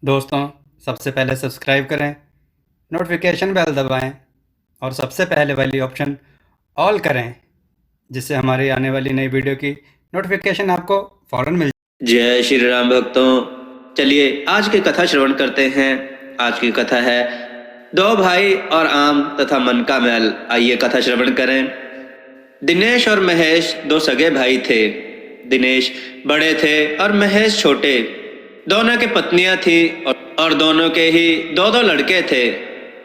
दोस्तों, सबसे पहले सब्सक्राइब करें, नोटिफिकेशन बेल दबाएं और सबसे पहले वाली ऑप्शन ऑल करें, जिससे हमारी आने वाली नई वीडियो की नोटिफिकेशन आपको फ़ौरन मिल जाए। जय श्री राम भक्तों, चलिए आज की कथा श्रवण करते हैं। आज की कथा है दो भाई और आम तथा मन का मैल। आइए कथा श्रवण करें। दिनेश और महेश दो सगे भाई थे। दिनेश बड़े थे और महेश छोटे। दोनों की पत्नियां थी और दोनों के ही दो दो लड़के थे।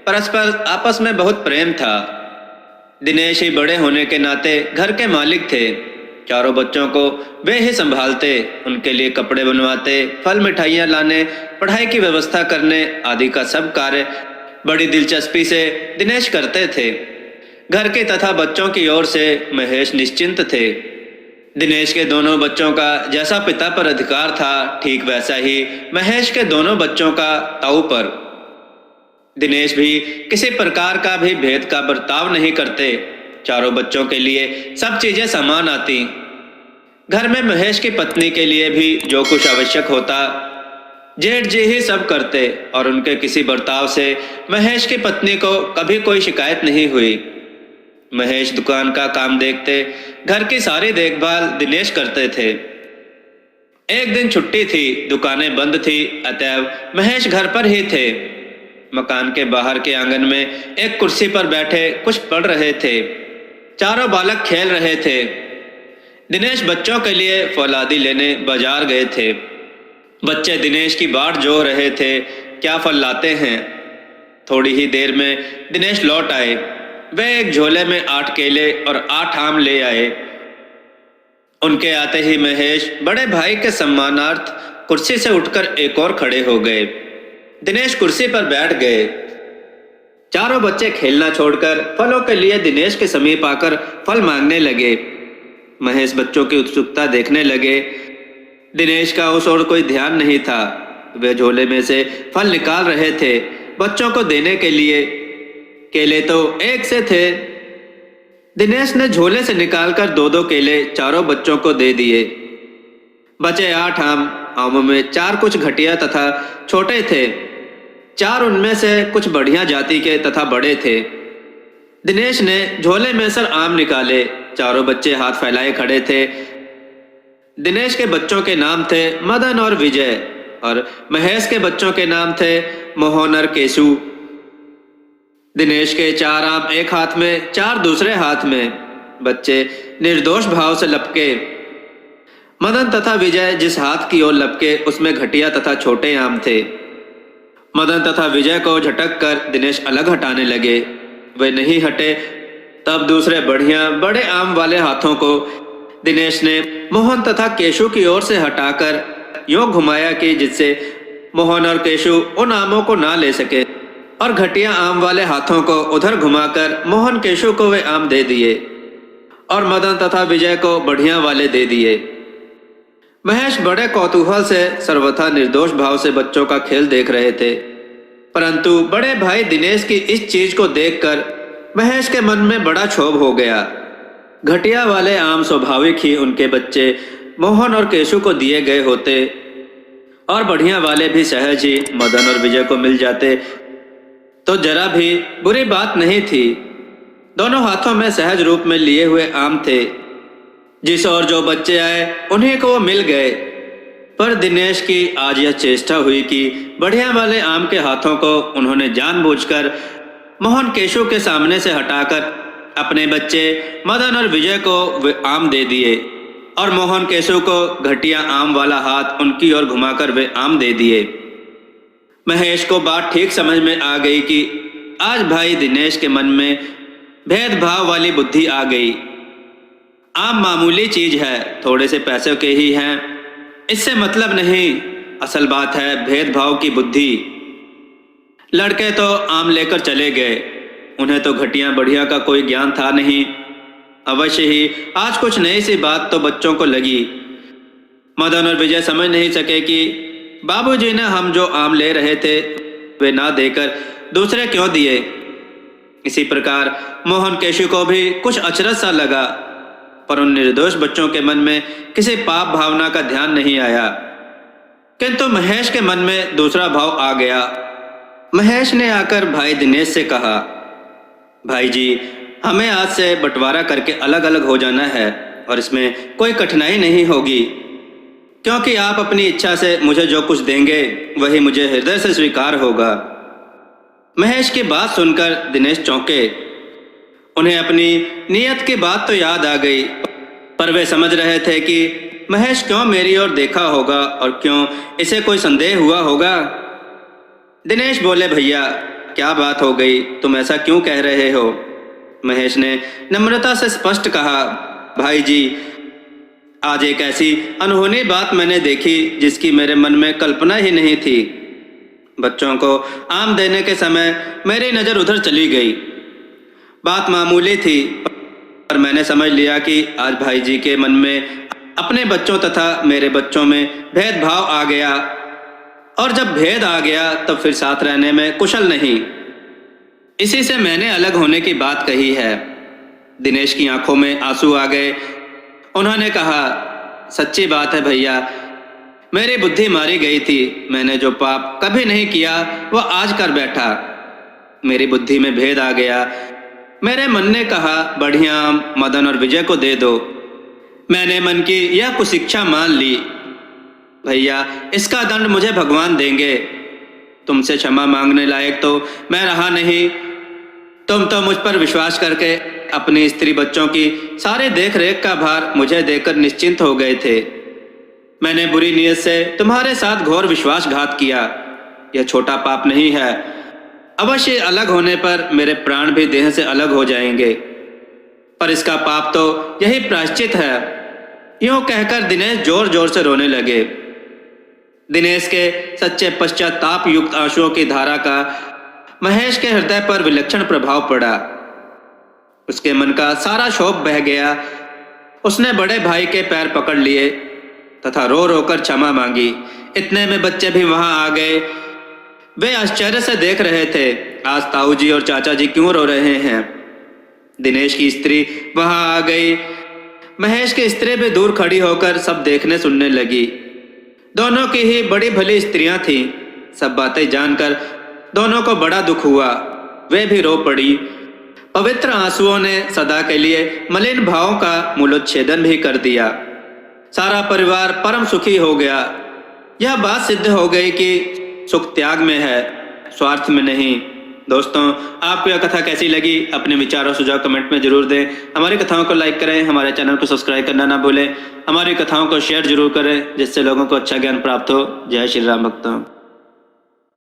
परस्पर आपस में बहुत प्रेम था। दिनेश ही बड़े होने के नाते घर के मालिक थे। चारों बच्चों को वे ही संभालते, उनके लिए कपड़े बनवाते, फल मिठाइयाँ लाने, पढ़ाई की व्यवस्था करने आदि का सब कार्य बड़ी दिलचस्पी से दिनेश करते थे। घर के तथा बच्चों की ओर से महेश निश्चिंत थे। दिनेश के दोनों बच्चों का जैसा पिता पर अधिकार था, ठीक वैसा ही महेश के दोनों बच्चों का ताऊ पर। दिनेश भी किसी प्रकार का भी भेद का बर्ताव नहीं करते। चारों बच्चों के लिए सब चीजें समान आती। घर में महेश की पत्नी के लिए भी जो कुछ आवश्यक होता, जेठ जी ही सब करते और उनके किसी बर्ताव से महेश की पत्नी को कभी कोई शिकायत नहीं हुई। महेश दुकान का काम देखते, घर की सारी देखभाल दिनेश करते थे। एक दिन छुट्टी थी, दुकानें बंद थी, अतएव महेश घर पर ही थे। मकान के बाहर के आंगन में एक कुर्सी पर बैठे कुछ पढ़ रहे थे। चारों बालक खेल रहे थे। दिनेश बच्चों के लिए फल आदि लेने बाजार गए थे। बच्चे दिनेश की बाट जो रहे थे, क्या फल लाते हैं। थोड़ी ही देर में दिनेश लौट आए। वे एक झोले में 8 केले और 8 आम ले आए। उनके आते ही महेश बड़े भाई के सम्मानार्थ कुर्सी से उठकर एक और खड़े हो गए। दिनेश कुर्सी पर बैठ गए। चारों बच्चे खेलना छोड़कर फलों के लिए दिनेश के समीप आकर फल मांगने लगे। महेश बच्चों की उत्सुकता देखने लगे। दिनेश का उस ओर कोई ध्यान नहीं था। वे झोले में से फल निकाल रहे थे बच्चों को देने के लिए। केले तो एक से थे। दिनेश ने झोले से निकालकर 2-2 केले चारों बच्चों को दे दिए। बचे 8 आम। आमों में 4 कुछ घटिया तथा छोटे थे। 4 उनमें से कुछ बढ़िया जाति के तथा बड़े थे। दिनेश ने झोले में से आम निकाले। चारों बच्चे हाथ फैलाए खड़े थे। दिनेश के बच्चों के नाम थे मदन और विजय और महेश के बच्चों के नाम थे मोहन और केशु। दिनेश के 4 आम एक हाथ में, 4 दूसरे हाथ में। बच्चे निर्दोष भाव से लपके। मदन तथा विजय जिस हाथ की ओर लपके, उसमें घटिया तथा छोटे आम थे। मदन तथा विजय को झटक कर दिनेश अलग हटाने लगे। वे नहीं हटे, तब दूसरे बढ़िया बड़े आम वाले हाथों को दिनेश ने मोहन तथा केशु की ओर से हटाकर यूं घुमाया कि जिससे मोहन और केशु उन आमों को ना ले सके, और घटिया आम वाले हाथों को उधर घुमाकर मोहन केशु को वे आम दे दिए और मदन तथा विजय को बढ़िया वाले दे दिए। महेश बड़े कौतूहल से सर्वथा निर्दोष भाव से बच्चों का खेल देख रहे थे, परंतु बड़े भाई दिनेश की इस चीज को देखकर महेश के मन में बड़ा क्षोभ हो गया। घटिया वाले आम स्वाभाविक ही उनके बच्चे मोहन और केशु को दिए गए होते और बढ़िया वाले भी सहज ही मदन और विजय को मिल जाते तो जरा भी बुरी बात नहीं थी। दोनों हाथों में सहज रूप में लिए हुए आम थे। जिस और जो बच्चे आए उन्हीं को वो मिल गए। पर दिनेश की आज यह चेष्टा हुई कि बढ़िया वाले आम के हाथों को उन्होंने जानबूझकर मोहन केशु के सामने से हटाकर अपने बच्चे मदन और विजय को वे आम दे दिए और मोहन केशु को घटिया आम वाला हाथ उनकी ओर घुमाकर वे आम दे दिए। महेश को बात ठीक समझ में आ गई कि आज भाई दिनेश के मन में भेदभाव वाली बुद्धि आ गई। आम मामूली चीज है, थोड़े से पैसों के ही हैं, इससे मतलब नहीं। असल बात है भेदभाव की बुद्धि। लड़के तो आम लेकर चले गए। उन्हें तो घटिया बढ़िया का कोई ज्ञान था नहीं। अवश्य ही आज कुछ नई सी बात तो बच्चों को लगी। मदन और विजय समझ नहीं सके कि बाबूजी ने हम जो आम ले रहे थे वे ना देकर दूसरे क्यों दिए। इसी प्रकार मोहन केशु को भी कुछ अचरज सा लगा, पर उन निर्दोष बच्चों के मन में किसी पाप भावना का ध्यान नहीं आया। किंतु महेश के मन में दूसरा भाव आ गया। महेश ने आकर भाई दिनेश से कहा, भाई जी, हमें आज से बंटवारा करके अलग अलग हो जाना है और इसमें कोई कठिनाई नहीं होगी, क्योंकि आप अपनी इच्छा से मुझे जो कुछ देंगे वही मुझे हृदय से स्वीकार होगा। महेश की बात सुनकर दिनेश चौंके। उन्हें अपनी नीयत की बात तो याद आ गई, पर वे समझ रहे थे कि महेश क्यों मेरी ओर देखा होगा और क्यों इसे कोई संदेह हुआ होगा। दिनेश बोले, भैया क्या बात हो गई, तुम ऐसा क्यों कह रहे हो? महेश ने नम्रता से स्पष्ट कहा, भाई जी, आज एक ऐसी अनहोनी बात मैंने देखी जिसकी मेरे मन में कल्पना ही नहीं थी। बच्चों को आम देने के समय मेरी नज़र उधर चली गई। बात मामूली थी, पर मैंने समझ लिया कि आज भाई जी के मन में अपने बच्चों तथा मेरे बच्चों में भेदभाव आ गया, और जब भेद आ गया तब फिर साथ रहने में कुशल नहीं। इसी से मैंने अलग होने की बात कही है। दिनेश की आंखों में आंसू आ गए। उन्होंने कहा, सच्ची बात है भैया, मेरी बुद्धि मारी गई थी। मैंने जो पाप कभी नहीं किया वह आज कर बैठा। मेरी बुद्धि में भेद आ गया। मेरे मन ने कहा, बढ़िया मदन और विजय को दे दो। मैंने मन की यह कुशिक्षा मान ली। भैया, इसका दंड मुझे भगवान देंगे। तुमसे क्षमा मांगने लायक तो मैं रहा नहीं। तुम तो मुझ पर विश्वास करके अपनी स्त्री बच्चों की सारे देख रेख का भार मुझे देकर निश्चिंत हो गए थे। मैंने बुरी नीयत से तुम्हारे साथ घोर विश्वासघात किया। यह छोटा पाप नहीं है। अवश्य अलग होने पर मेरे प्राण भी देह से अलग हो जाएंगे, पर इसका पाप तो यही प्रायश्चित है। यूं कहकर दिनेश जोर जोर से रोने लगे। दिनेश के सच्चे पश्चाताप युक्त आंसुओं की धारा का महेश के हृदय पर विलक्षण प्रभाव पड़ा। उसके मन का सारा क्षोभ बह गया। उसने बड़े भाई के पैर पकड़ लिए तथा रो रो कर क्षमा मांगी। इतने में बच्चे भी वहां आ गए। वे आश्चर्य से देख रहे थे, आज ताऊ जी और चाचा जी क्यों रो रहे हैं। दिनेश की स्त्री वहां आ गई। महेश की स्त्री भी दूर खड़ी होकर सब देखने सुनने लगी। दोनों की ही बड़ी भली स्त्रियां थीं। सब बातें जानकर दोनों को बड़ा दुख हुआ। वे भी रो पड़ी। पवित्र आंसुओं ने सदा के लिए मलिन भावों का मूलोच्छेदन भी कर दिया। सारा परिवार परम सुखी हो गया। यह बात सिद्ध हो गई कि सुख त्याग में है, स्वार्थ में नहीं। दोस्तों, आपको यह कथा कैसी लगी? अपने विचार और सुझाव कमेंट में जरूर दें। हमारी कथाओं को लाइक करें, हमारे चैनल को सब्सक्राइब करना ना भूलें। हमारी कथाओं को शेयर जरूर करें, जिससे लोगों को अच्छा ज्ञान प्राप्त हो। जय श्री राम भक्तों।